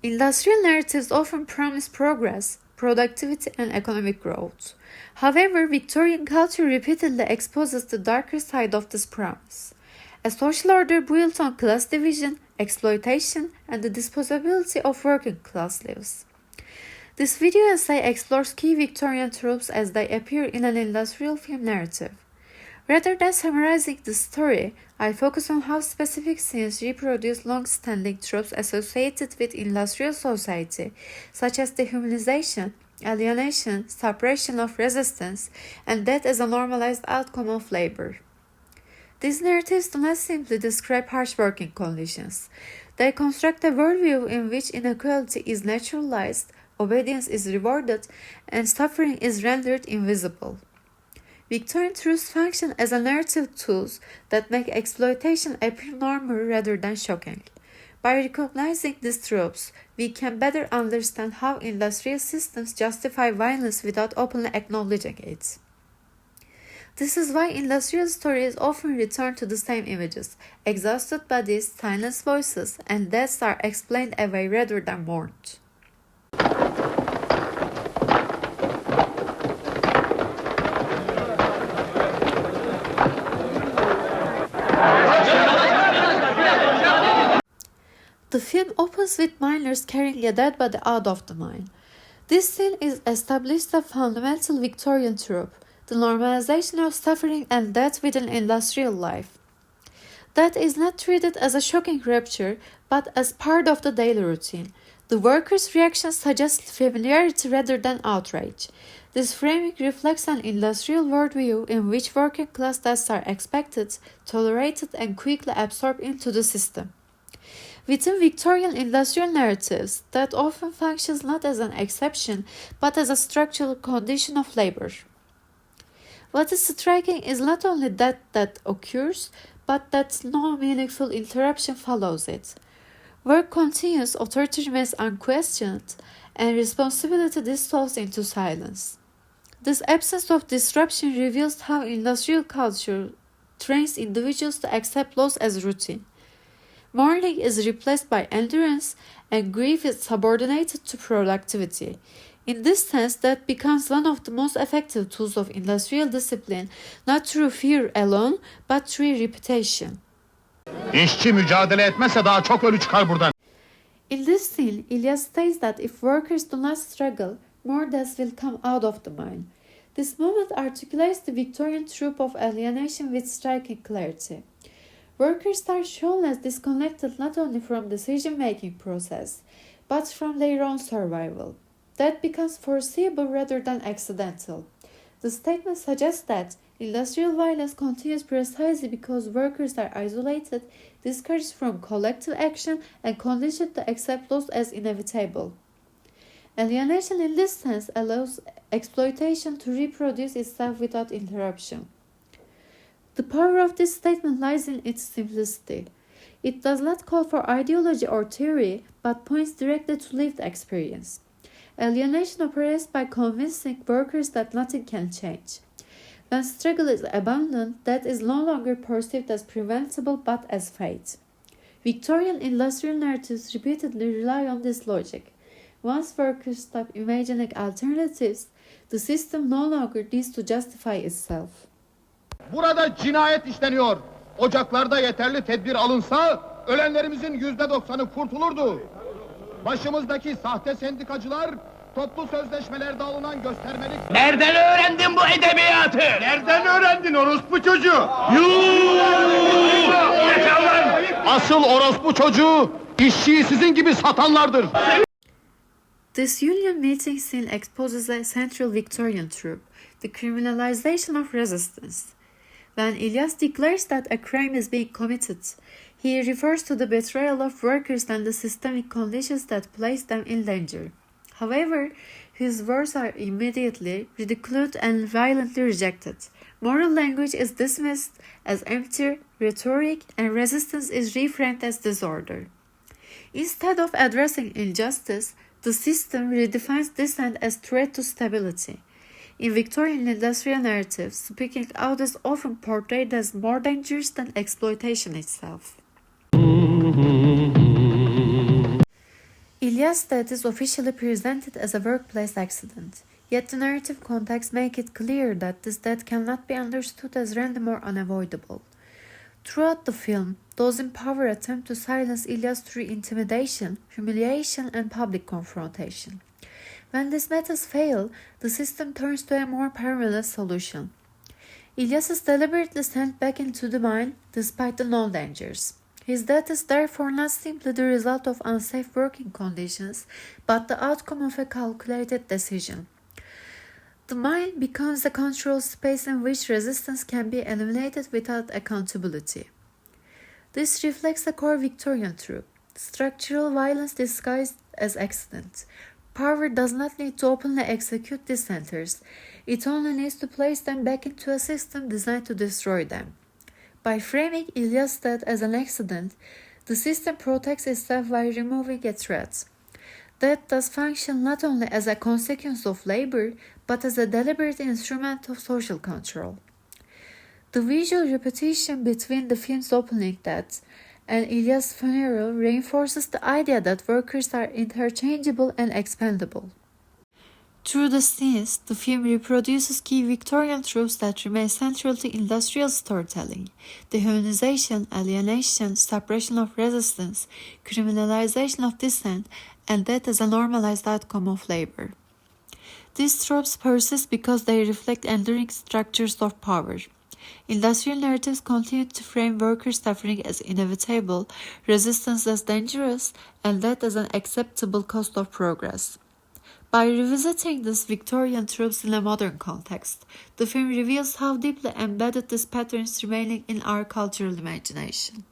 Industrial narratives often promise progress, productivity, and economic growth. However, Victorian culture repeatedly exposes the darker side of this promise. A social order built on class division, exploitation, and the disposability of working class lives. This video essay explores key Victorian tropes as they appear in an industrial film narrative. Rather than summarizing the story, I focus on how specific scenes reproduce long-standing tropes associated with industrial society, such as dehumanization, alienation, suppression of resistance, and death as a normalized outcome of labor. These narratives do not simply describe harsh working conditions. They construct a worldview in which inequality is naturalized, obedience is rewarded, and suffering is rendered invisible. Victorian tropes function as a narrative tools that make exploitation appear normal rather than shocking. By recognizing these tropes, we can better understand how industrial systems justify violence without openly acknowledging it. This is why industrial stories often return to the same images. Exhausted bodies, silenced voices, and deaths are explained away rather than mourned. The film opens with miners carrying a dead body out of the mine. This scene is established a fundamental Victorian trope, the normalization of suffering and death within industrial life. Death is not treated as a shocking rupture, but as part of the daily routine. The workers' reaction suggests familiarity rather than outrage. This framing reflects an industrial worldview in which working class deaths are expected, tolerated, and quickly absorbed into the system. Within Victorian industrial narratives, death often functions not as an exception, but as a structural condition of labor. What is striking is not only that occurs, but that no meaningful interruption follows it. Work continues, authority remains unquestioned, and responsibility dissolves into silence. This absence of disruption reveals how industrial culture trains individuals to accept loss as routine. Mourning is replaced by endurance, and grief is subordinated to productivity. In this sense, that becomes one of the most effective tools of industrial discipline, not through fear alone, but through repetition. İşçi mücadele etmezse daha çok ölü çıkar buradan. In this scene, Ilyas states that if workers do not struggle, more deaths will come out of the mine. This moment articulates the Victorian trope of alienation with striking clarity. Workers are shown as disconnected not only from decision-making process, but from their own survival. That becomes foreseeable rather than accidental. The statement suggests that industrial violence continues precisely because workers are isolated, discouraged from collective action, and conditioned to accept loss as inevitable. Alienation in this sense allows exploitation to reproduce itself without interruption. The power of this statement lies in its simplicity. It does not call for ideology or theory, but points directly to lived experience. Alienation operates by convincing workers that nothing can change. When struggle is abandoned, death is no longer perceived as preventable but as fate. Victorian industrial narratives repeatedly rely on this logic. Once workers stop imagining alternatives, the system no longer needs to justify itself. Burada cinayet işleniyor. Ocaklarda yeterli tedbir alınsa ölenlerimizin %90'ı kurtulurdu. Başımızdaki sahte sendikacılar toplu sözleşmelerde alınan göstermelik... Nereden öğrendin bu edebiyatı? Nereden öğrendin orospu çocuğu? Asıl orospu çocuğu işçiyi sizin gibi satanlardır. This union meeting scene exposes a central Victorian trope, the criminalization of resistance. When Ilyas declares that a crime is being committed, he refers to the betrayal of workers and the systemic conditions that place them in danger. However, his words are immediately ridiculed and violently rejected. Moral language is dismissed as empty rhetoric, and resistance is reframed as disorder. Instead of addressing injustice, the system redefines dissent as threat to stability. In Victorian industrial narratives, speaking out is often portrayed as more dangerous than exploitation itself. İlyas' death is officially presented as a workplace accident, yet the narrative context makes it clear that this death cannot be understood as random or unavoidable. Throughout the film, those in power attempt to silence İlyas through intimidation, humiliation, and public confrontation. When these methods fail, the system turns to a more perilous solution. İlyas is deliberately sent back into the mine despite the known dangers. His death is therefore not simply the result of unsafe working conditions, but the outcome of a calculated decision. The mine becomes a controlled space in which resistance can be eliminated without accountability. This reflects a core Victorian truth: structural violence disguised as accident. Power does not need to openly execute dissenters. It only needs to place them back into a system designed to destroy them. By framing İlyas' death as an accident, the system protects itself while removing a threat. Death does function not only as a consequence of labor, but as a deliberate instrument of social control. The visual repetition between the film's opening death and İlyas' funeral reinforces the idea that workers are interchangeable and expendable. Through the scenes, the film reproduces key Victorian tropes that remain central to industrial storytelling: dehumanization, alienation, suppression of resistance, criminalization of dissent, and death as a normalized outcome of labor. These tropes persist because they reflect enduring structures of power. Industrial narratives continue to frame worker suffering as inevitable, resistance as dangerous, and death as an acceptable cost of progress. By revisiting these Victorian tropes in a modern context, the film reveals how deeply embedded these patterns remain in our cultural imagination.